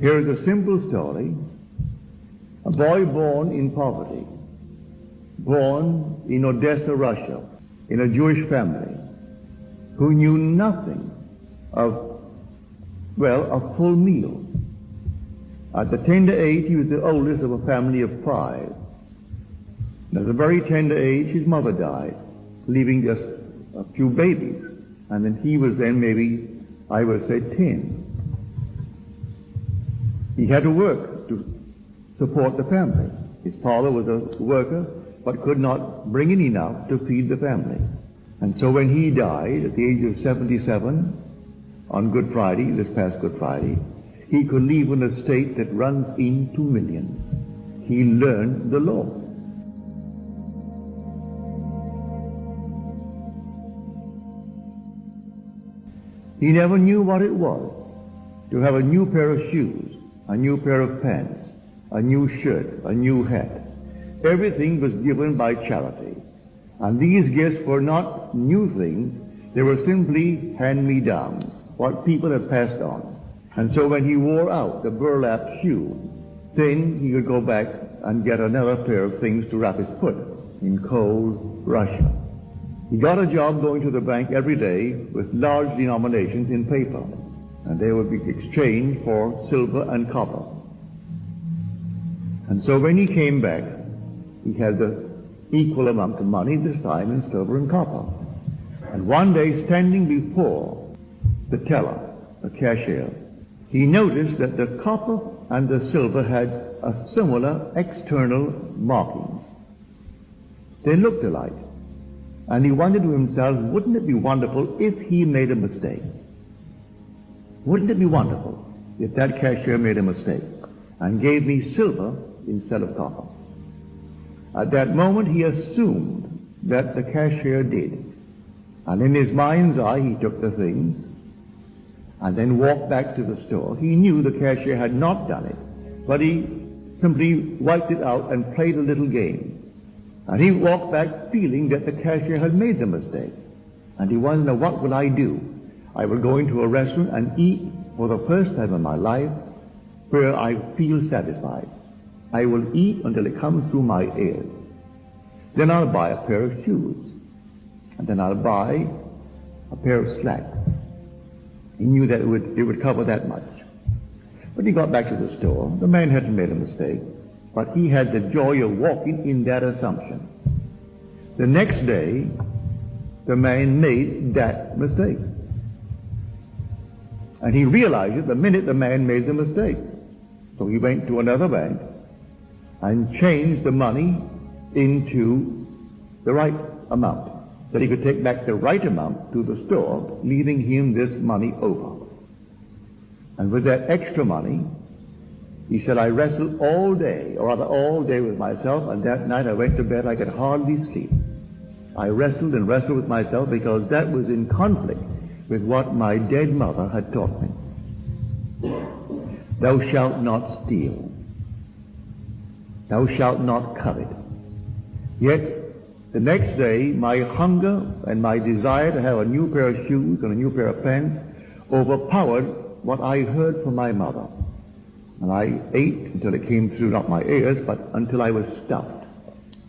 Here is a simple story. A boy born in poverty, born in Odessa, Russia, in a Jewish family, who knew nothing of, well, a full meal. At the tender age, he was the oldest of a family of 5. And at a very tender age, his mother died, leaving just a few babies. And then he was then maybe, I would say, 10. He had to work to support the family. His father was a worker, but could not bring in enough to feed the family. And so when he died at the age of 77, on Good Friday, this past Good Friday, he could leave an estate that runs into millions. He learned the law. He never knew what it was to have a new pair of shoes, a new pair of pants, a new shirt, a new hat. Everything was given by charity. And these gifts were not new things, they were simply hand-me-downs, what people had passed on. And so when he wore out the burlap shoe, then he could go back and get another pair of things to wrap his foot in cold Russia. He got a job going to the bank every day with large denominations in paper, and they would be exchanged for silver and copper. And so when he came back, he had the equal amount of money, this time in silver and copper. And one day, standing before the teller, the cashier, he noticed that the copper and the silver had a similar external markings. They looked alike. And he wondered to himself, wouldn't it be wonderful if he made a mistake? Wouldn't it be wonderful if that cashier made a mistake and gave me silver instead of copper? At that moment, he assumed that the cashier did. And in his mind's eye, he took the things and then walked back to the store. He knew the cashier had not done it, but he simply wiped it out and played a little game. And he walked back feeling that the cashier had made the mistake. And he wanted to know, what will I do? I will go into a restaurant and eat for the first time in my life where I feel satisfied. I will eat until it comes through my ears. Then I'll buy a pair of shoes. And then I'll buy a pair of slacks. He knew that it would cover that much. When he got back to the store, the man hadn't made a mistake, but he had the joy of walking in that assumption. The next day, the man made that mistake. And he realized it the minute the man made the mistake. So he went to another bank and changed the money into the right amount, that he could take back the right amount to the store, leaving him this money over. And with that extra money, he said, I wrestled all day, or rather all day with myself, and that night I went to bed, I could hardly sleep. I wrestled and wrestled with myself because that was in conflict with what my dead mother had taught me. Thou shalt not steal. Thou shalt not covet. Yet, the next day, my hunger and my desire to have a new pair of shoes and a new pair of pants overpowered what I heard from my mother. And I ate until it came through not my ears, but until I was stuffed.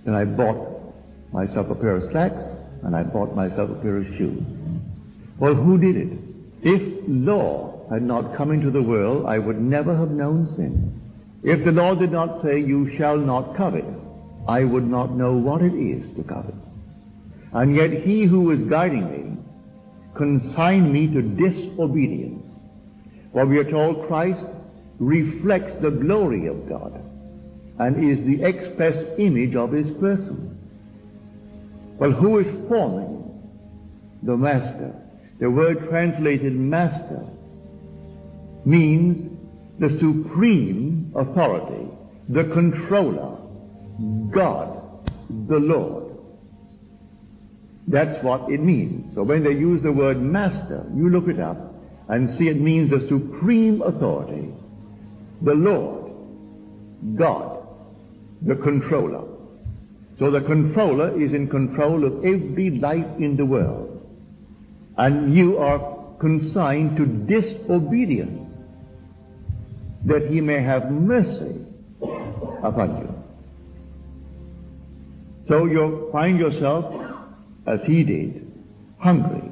Then I bought myself a pair of slacks, and I bought myself a pair of shoes. Well, who did it? If law had not come into the world, I would never have known sin. If the law did not say, you shall not covet, I would not know what it is to covet. And yet he who was guiding me consigned me to disobedience. For we are told Christ reflects the glory of God and is the express image of his person. Well, who is forming the master? The word translated master means the supreme authority, the controller, God, the Lord. That's what it means. So when they use the word master, you look it up and see it means the supreme authority, the Lord, God, the controller. So the controller is in control of every life in the world. And you are consigned to disobedience. that he may have mercy upon you. So you find yourself, as he did, hungry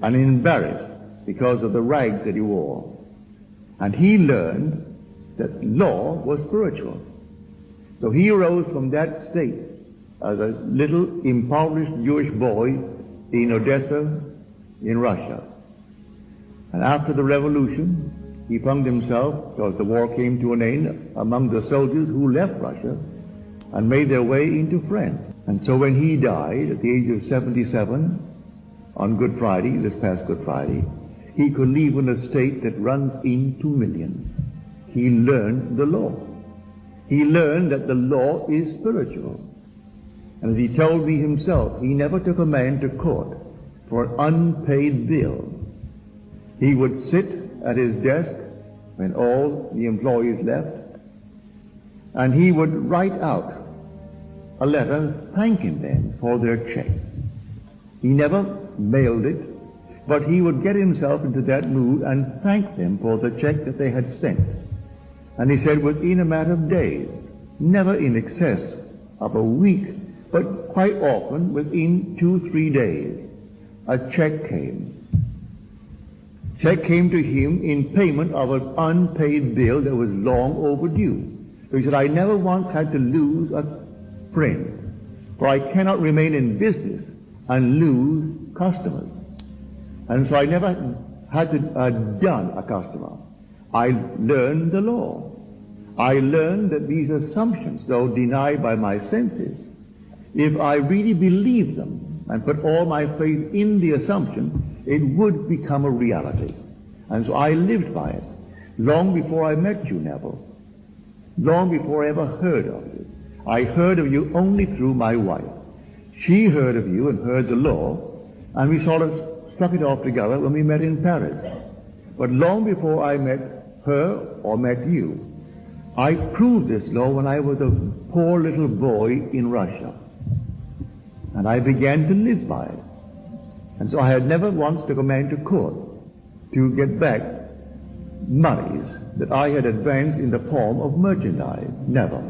and embarrassed because of the rags that he wore. And he learned that law was spiritual. So he rose from that state as a little impoverished Jewish boy in Odessa, in Russia. And after the revolution, he found himself, because the war came to an end, among the soldiers who left Russia and made their way into France. And so when he died at the age of 77, on Good Friday, this past Good Friday, he could leave an estate that runs into millions. He learned the law. He learned that the law is spiritual. And as he told me himself, he never took a man to court for an unpaid bill. He would sit at his desk when all the employees left, and he would write out a letter thanking them for their check. He never mailed it, but he would get himself into that mood and thank them for the check that they had sent. And he said within a matter of days, never in excess of a week, but quite often within 2-3 days, a check came. Check came to him in payment of an unpaid bill that was long overdue. So he said, I never once had to lose a friend, for I cannot remain in business and lose customers. And so I never had to dun a customer. I learned the law. I learned that these assumptions, though denied by my senses, if I really believed them and put all my faith in the assumption, it would become a reality. And so I lived by it long before I met you, Neville. Long before I ever heard of you. I heard of you only through my wife. She heard of you and heard the law, and we sort of struck it off together when we met in Paris. But long before I met her or met you, I proved this law when I was a poor little boy in Russia. And I began to live by it. And so I had never once took a man to court to get back monies that I had advanced in the form of merchandise. Never.